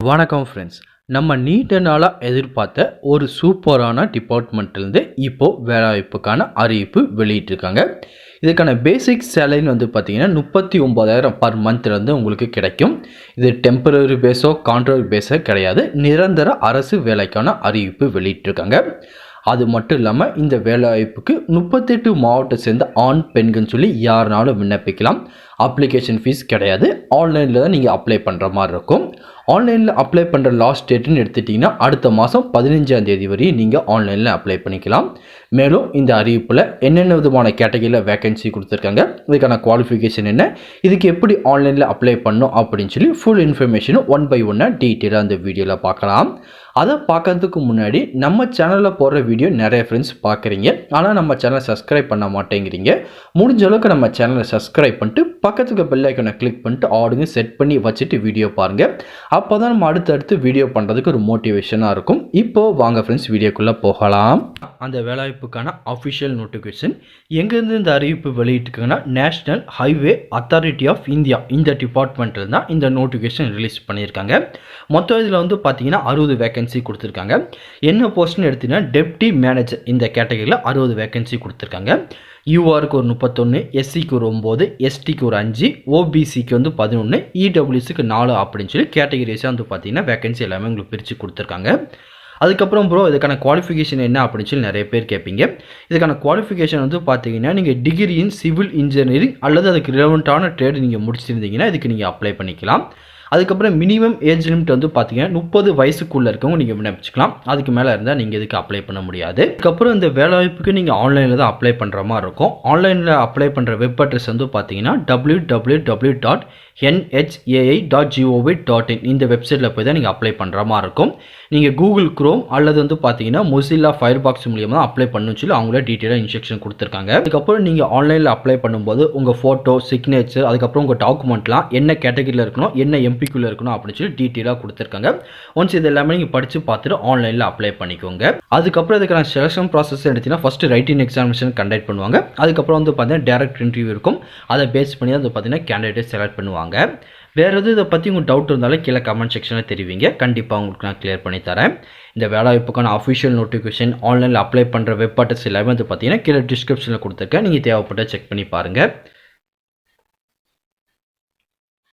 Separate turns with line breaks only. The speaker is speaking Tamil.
வணக்கம் ஃப்ரெண்ட்ஸ். நம்ம நீண்ட நாளாக எதிர்பார்த்த ஒரு சூப்பரான டிபார்ட்மெண்ட்லேருந்து இப்போது வேலைவாய்ப்புக்கான அறிவிப்பு வெளியிட்டிருக்காங்க. இதுக்கான பேசிக் சேலரின்னு வந்து பார்த்தீங்கன்னா 39,000 பர் மந்த்லேருந்து உங்களுக்கு கிடைக்கும். இது டெம்பரரி பேஸோ கான்ட்ராக்ட் பேஸோ கிடையாது, நிரந்தர அரசு வேலைக்கான அறிவிப்பு வெளியிட்டிருக்காங்க. அது மட்டும் இல்லாமல் இந்த வேலைவாய்ப்புக்கு 38 மாவட்டத்தை சேர்ந்த ஆண் பெண்கள்னு சொல்லி யாருனாலும் விண்ணப்பிக்கலாம். அப்ளிகேஷன் ஃபீஸ் கிடையாது, ஆன்லைனில் தான் நீங்கள் அப்ளை பண்ணுற மாதிரி இருக்கும். ஆன்லைனில் அப்ளை பண்ணுற லாஸ்ட் டேட்டுன்னு எடுத்துட்டிங்கன்னா அடுத்த மாதம் 15ஆம் தேதி வரையும் நீங்கள் ஆன்லைனில் அப்ளை பண்ணிக்கலாம். மேலும் இந்த அறிவிப்பில் என்னென்ன விதமான கேட்டகரியில் வேகன்சி கொடுத்துருக்காங்க, இதுக்கான குவாலிஃபிகேஷன் என்ன, இதுக்கு எப்படி ஆன்லைனில் அப்ளை பண்ணணும் அப்படின்னு சொல்லி ஃபுல் இன்ஃபர்மேஷனும் ஒன் பை ஒன்னாக டீட்டெயிலாக அந்த வீடியோவில் பார்க்கலாம். அதை பார்க்கறதுக்கு முன்னாடி நம்ம சேனலில் போடுற வீடியோ நிறைய ஃப்ரெண்ட்ஸ் பார்க்குறீங்க, ஆனால் நம்ம சேனலை சப்ஸ்கிரைப் பண்ண மாட்டேங்கிறீங்க. முடிஞ்ச அளவுக்கு நம்ம சேனலை சப்ஸ்கிரைப் பண்ணிட்டு பக்கத்துக்கு பெல் ஐக்கானை கிளிக் பண்ணிட்டு ஆடுங்க செட் பண்ணி வச்சுட்டு வீடியோ பாருங்கள். அப்போ தான் நம்ம அடுத்தடுத்து வீடியோ பண்ணுறதுக்கு ஒரு மோட்டிவேஷனாக இருக்கும். இப்போது வாங்க ஃப்ரெண்ட்ஸ் வீடியோக்குள்ளே போகலாம். அந்த வேலைவாய்ப்புக்கான அஃபிஷியல் நோட்டிஃபிகேஷன் எங்கேருந்து இந்த அறிவிப்பு வெளியிட்டிருக்காங்கன்னா national highway authority of India இந்த டிபார்ட்மெண்ட்டில் தான் இந்த நோட்டிஃபிகேஷன் ரிலீஸ் பண்ணியிருக்காங்க. மொத்தம் இதில் வந்து பார்த்தீங்கன்னா 60 வேகன்சி கொடுத்துருக்காங்க. என்ன போஸ்ட்னு எடுத்தீங்கன்னா டெப்டி மேனேஜர் இந்த கேட்டகரியில் 60 வேகன்சி கொடுத்துருக்காங்க. யூஆருக்கு ஒரு 31, எஸ்சிக்கு ஒரு 9, எஸ்டிக்கு ஒரு 5, ஓபிசிக்கு வந்து 11, இடபிள்யூசிக்கு 4 அப்படின்னு சொல்லி கேட்டகரிஸாக வந்து பார்த்தீங்கன்னா வேகன்சி எல்லாமே உங்களுக்கு பிரித்து கொடுத்துருக்காங்க. அதுக்கப்புறம் ப்ரோ இதுக்கான குவாலிஃபிகேஷன் என்ன அப்படின்னு சொல்லி நிறைய பேர் கேட்பீங்க. இதுக்கான குவாலிஃபிகேஷன் வந்து பார்த்தீங்கன்னா நீங்கள் டிகிரி இன் சிவில் இன்ஜினியரிங் அல்லது அதுக்கு ரிலவெண்ட்டான ட்ரேட் நீங்கள் முடிச்சிருந்தீங்கன்னா இதுக்கு நீங்கள் அப்ளை பண்ணிக்கலாம். அதுக்கப்புறம் மினிமம் ஏஜ் லிமிட் வந்து பார்த்தீங்கன்னா 30 வயசுக்குள்ளே இருக்கவங்க நீங்கள் விண்ணப்பிச்சுக்கலாம். அதுக்கு மேலே இருந்தால் நீங்கள் இதுக்கு அப்ளை பண்ண முடியாது. அதுக்கப்புறம் இந்த வேலைவாய்ப்புக்கு நீங்கள் ஆன்லைனில் தான் அப்ளை பண்ணுற மாதிரி இருக்கும். ஆன்லைனில் அப்ளை பண்ணுற வெப் அட்ரஸ் வந்து பார்த்தீங்கன்னா www.nhai.gov.in இந்த வெப்சைட்டில் போய் தான் நீங்கள் அப்ளை பண்ணுற மாதிரி இருக்கும். நீங்கள் கூகுள் குரோம் அல்லது வந்து பார்த்தீங்கன்னா மொசில்லா ஃபயர்பாக்ஸ் மூலியமாக தான் அப்ளை பண்ணணும்னு சொல்லி அவங்களே டீட்டெயிலாக இன்ஸ்ட்ரக்ஷன் கொடுத்துருக்காங்க. அதுக்கப்புறம் நீங்கள் ஆன்லைனில் அப்ளை பண்ணும்போது உங்கள் ஃபோட்டோ, சிக்னேச்சர், அதுக்கப்புறம் உங்கள் டாக்குமெண்ட்லாம் என்ன கேட்டகரியில் இருக்கணும், என்ன எம்பிக்குள்ளே இருக்கணும் அப்படின்னு சொல்லி டீட்டெயிலாக கொடுத்துருக்காங்க. ஒன்ஸ் இது எல்லாமே நீங்கள் படித்து பார்த்துட்டு ஆன்லைனில் அப்ளை பண்ணிக்கோங்க. அதுக்கப்புறம் இதுக்கான செலக்ஷன் ப்ராசஸ் எடுத்தீங்கன்னா ஃபஸ்ட்டு ரைட்டிங் எக்ஸாமினேஷன் கண்டக்ட் பண்ணுவாங்க. அதுக்கப்புறம் வந்து பார்த்தீங்கன்னா டேரக்ட் இன்டர்வியூ இருக்கும். அதை பேஸ் பண்ணி தான் வந்து பார்த்தீங்கன்னா கேண்டிடேட்டை செலக்ட் பண்ணுவாங்க. வேறு எதுவும் இதை பற்றி உங்களுக்கு டவுட் இருந்தாலும் கீழே கமெண்ட் செக்ஷனில் தெரிவிங்க, கண்டிப்பாக உங்களுக்கு நான் கிளியர் பண்ணி தரேன். இந்த வேலைவாய்ப்புக்கான அஃபிஷியல் நோட்டிஃபிகேஷன் ஆன்லைனில் அப்ளை பண்ணுற வெப் அட்ரஸ் எல்லாமே வந்து பார்த்தீங்கன்னா கீழே டிஸ்கிரிப்ஷனில் கொடுத்துருக்கேன், நீங்கள் தேவைப்பட்ட செக் பண்ணி பாருங்கள்.